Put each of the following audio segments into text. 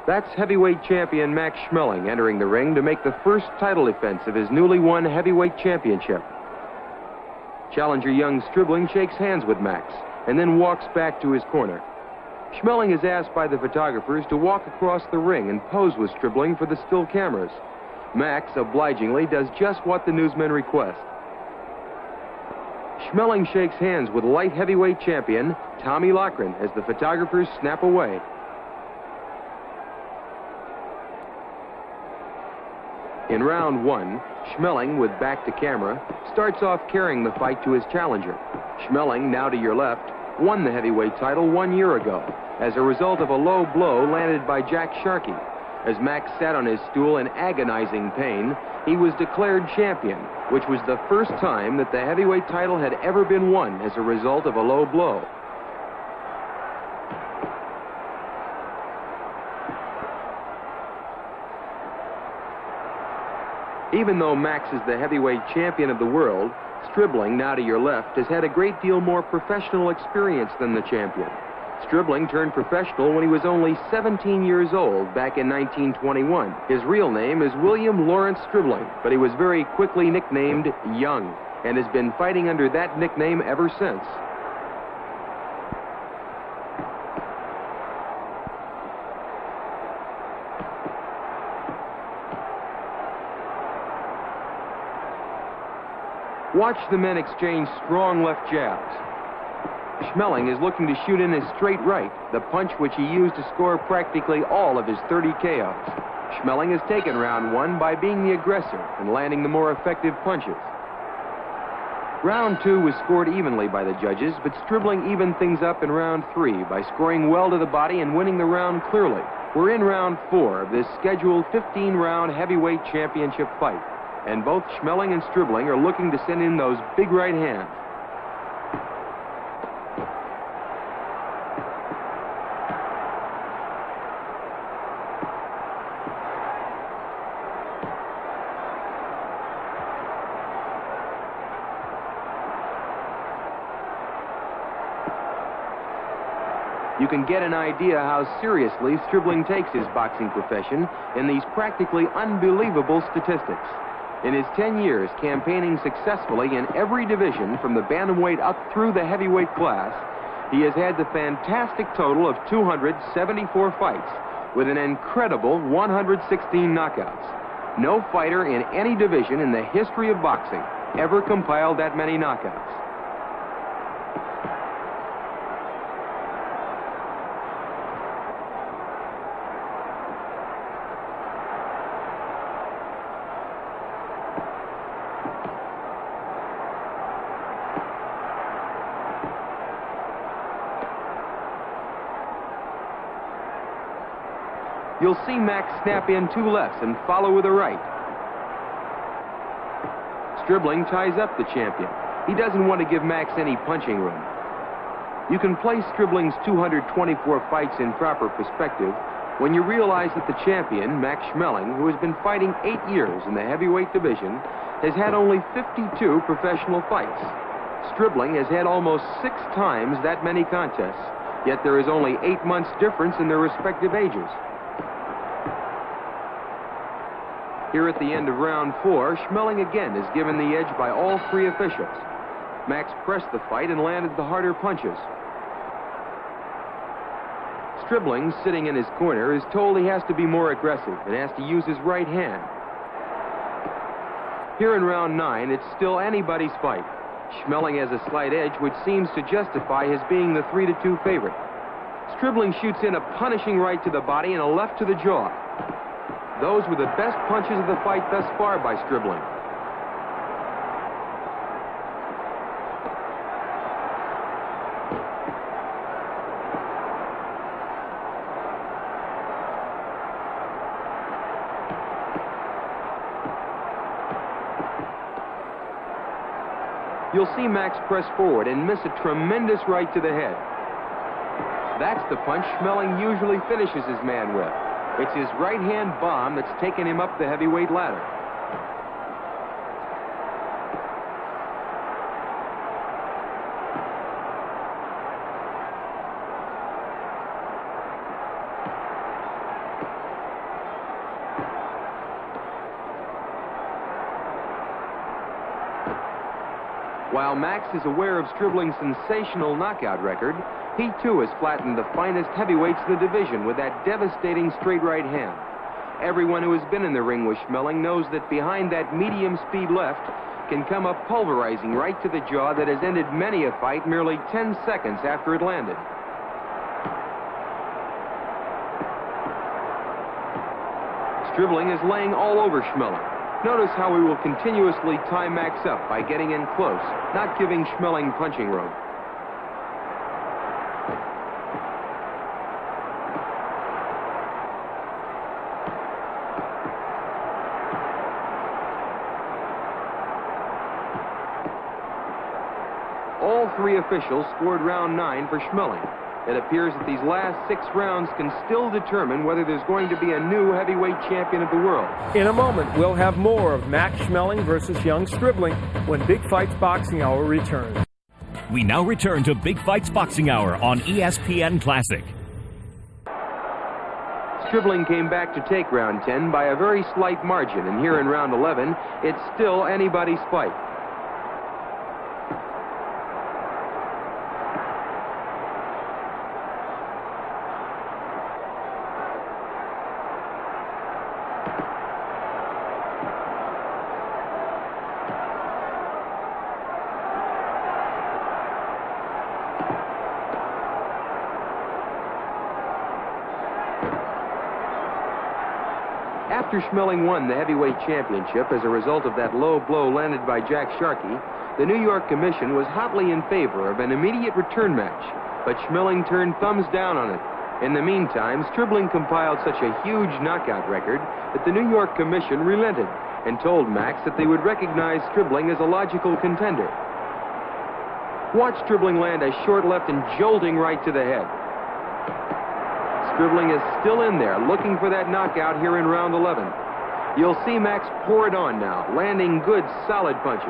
That's heavyweight champion Max Schmeling entering the ring to make the first title defense of his newly won heavyweight championship. Challenger Young Stribling shakes hands with Max and then walks back to his corner. Schmeling is asked by the photographers to walk across the ring and pose with Stribling for the still cameras. Max obligingly does just what the newsmen request. Schmeling shakes hands with light heavyweight champion Tommy Loughran as the photographers snap away. In round one, Schmeling, with back to camera, starts off carrying the fight to his challenger. Schmeling, now to your left, won the heavyweight title 1 year ago as a result of a low blow landed by Jack Sharkey. As Max sat on his stool in agonizing pain, he was declared champion, which was the first time that the heavyweight title had ever been won as a result of a low blow. Even though Max is the heavyweight champion of the world, Stribling, now to your left, has had a great deal more professional experience than the champion. Stribling turned professional when he was only 17 years old back in 1921. His real name is William Lawrence Stribling, but he was very quickly nicknamed Young and has been fighting under that nickname ever since. Watch the men exchange strong left jabs. Schmeling is looking to shoot in his straight right, the punch which he used to score practically all of his 30 KOs. Schmeling has taken round one by being the aggressor and landing the more effective punches. Round two was scored evenly by the judges, but Stribling evened things up in round three by scoring well to the body and winning the round clearly. We're in round four of this scheduled 15-round heavyweight championship fight, and both Schmeling and Stribling are looking to send in those big right hands. You can get an idea how seriously Stribling takes his boxing profession in these practically unbelievable statistics. In his 10 years campaigning successfully in every division from the bantamweight up through the heavyweight class, he has had the fantastic total of 274 fights with an incredible 116 knockouts. No fighter in any division in the history of boxing ever compiled that many knockouts. You'll see Max snap in two lefts and follow with a right. Stribling ties up the champion. He doesn't want to give Max any punching room. You can place Stribling's 224 fights in proper perspective when you realize that the champion, Max Schmeling, who has been fighting 8 years in the heavyweight division, has had only 52 professional fights. Stribling has had almost 6 times that many contests, yet there is only 8 months difference in their respective ages. Here at the end of round 4, Schmeling again is given the edge by all 3 officials. Max pressed the fight and landed the harder punches. Stribling, sitting in his corner, is told he has to be more aggressive and has to use his right hand. Here in round 9, it's still anybody's fight. Schmeling has a slight edge, which seems to justify his being the 3-2 favorite. Stribling shoots in a punishing right to the body and a left to the jaw. Those were the best punches of the fight thus far by Stribling. You'll see Max press forward and miss a tremendous right to the head. That's the punch Schmeling usually finishes his man with. It's his right-hand bomb that's taken him up the heavyweight ladder. While Max is aware of Stribling's sensational knockout record, he too has flattened the finest heavyweights in the division with that devastating straight right hand. Everyone who has been in the ring with Schmeling knows that behind that medium speed left can come a pulverizing right to the jaw that has ended many a fight merely 10 seconds after it landed. Stribling is laying all over Schmeling. Notice how he will continuously tie Max up by getting in close, not giving Schmeling punching room. All three officials scored round 9 for Schmeling. It appears that these last 6 rounds can still determine whether there's going to be a new heavyweight champion of the world. In a moment, we'll have more of Max Schmeling versus Young Stribling when Big Fights Boxing Hour returns. We now return to Big Fights Boxing Hour on ESPN Classic. Stribling came back to take round 10 by a very slight margin, and here in round 11, it's still anybody's fight. After Schmeling won the heavyweight championship as a result of that low blow landed by Jack Sharkey, the New York Commission was hotly in favor of an immediate return match, but Schmeling turned thumbs down on it. In the meantime, Stribling compiled such a huge knockout record that the New York Commission relented and told Max that they would recognize Stribling as a logical contender. Watch Stribling land a short left and jolting right to the head. Stribling is still in there, looking for that knockout here in round 11. You'll see Max pour it on now, landing good, solid punches.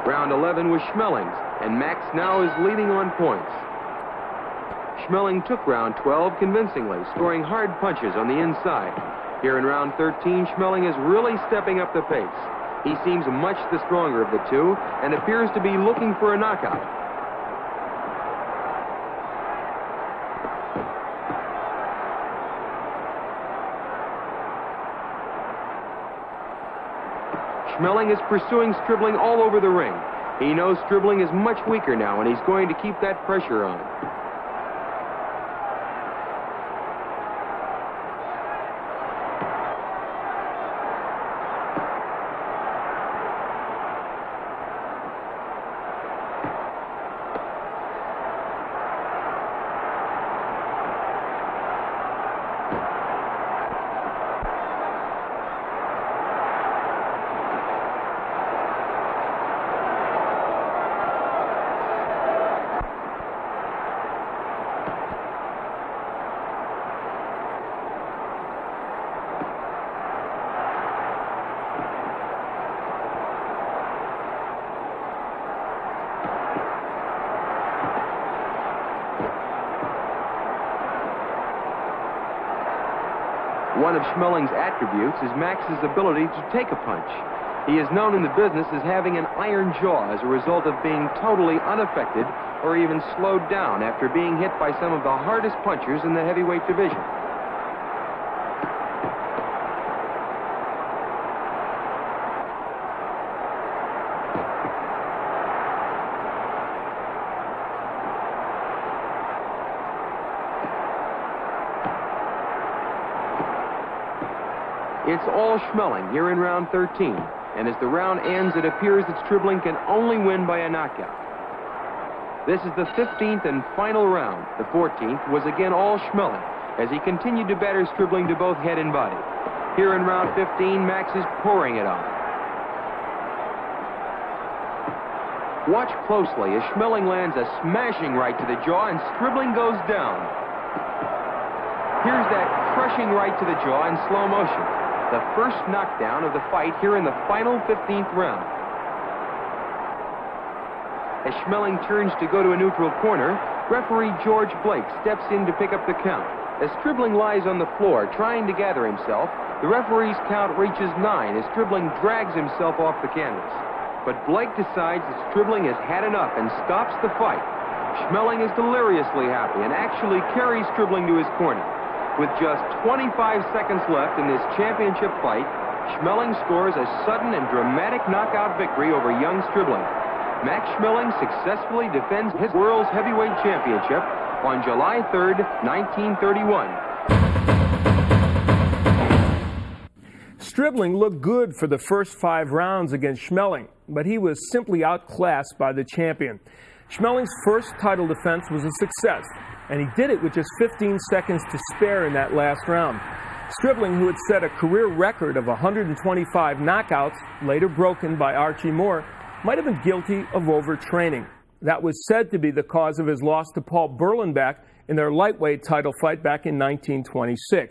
Round 11 was Schmeling's, and Max now is leading on points. Schmeling took round 12 convincingly, scoring hard punches on the inside. Here in round 13, Schmeling is really stepping up the pace. He seems much the stronger of the two and appears to be looking for a knockout. Schmeling is pursuing Stribling all over the ring. He knows Stribling is much weaker now, and he's going to keep that pressure on. One of Schmeling's attributes is Max's ability to take a punch. He is known in the business as having an iron jaw as a result of being totally unaffected or even slowed down after being hit by some of the hardest punchers in the heavyweight division. It's all Schmeling here in round 13, and as the round ends, it appears that Stribling can only win by a knockout. This is the 15th and final round. The 14th was again all Schmeling, as he continued to batter Stribling to both head and body. Here in round 15, Max is pouring it on. Watch closely as Schmeling lands a smashing right to the jaw, and Stribling goes down. Here's that crushing right to the jaw in slow motion. The first knockdown of the fight here in the final 15th round. As Schmeling turns to go to a neutral corner, referee George Blake steps in to pick up the count. As Stribling lies on the floor trying to gather himself, the referee's count reaches 9 as Stribling drags himself off the canvas. But Blake decides that Stribling has had enough and stops the fight. Schmeling is deliriously happy and actually carries Stribling to his corner. With just 25 seconds left in this championship fight, Schmeling scores a sudden and dramatic knockout victory over Young Stribling. Max Schmeling successfully defends his world's heavyweight championship on July 3rd, 1931. Stribling looked good for the first 5 rounds against Schmeling, but he was simply outclassed by the champion. Schmeling's first title defense was a success, and he did it with just 15 seconds to spare in that last round. Stribling, who had set a career record of 125 knockouts, later broken by Archie Moore, might have been guilty of overtraining. That was said to be the cause of his loss to Paul Berlenbach in their lightweight title fight back in 1926.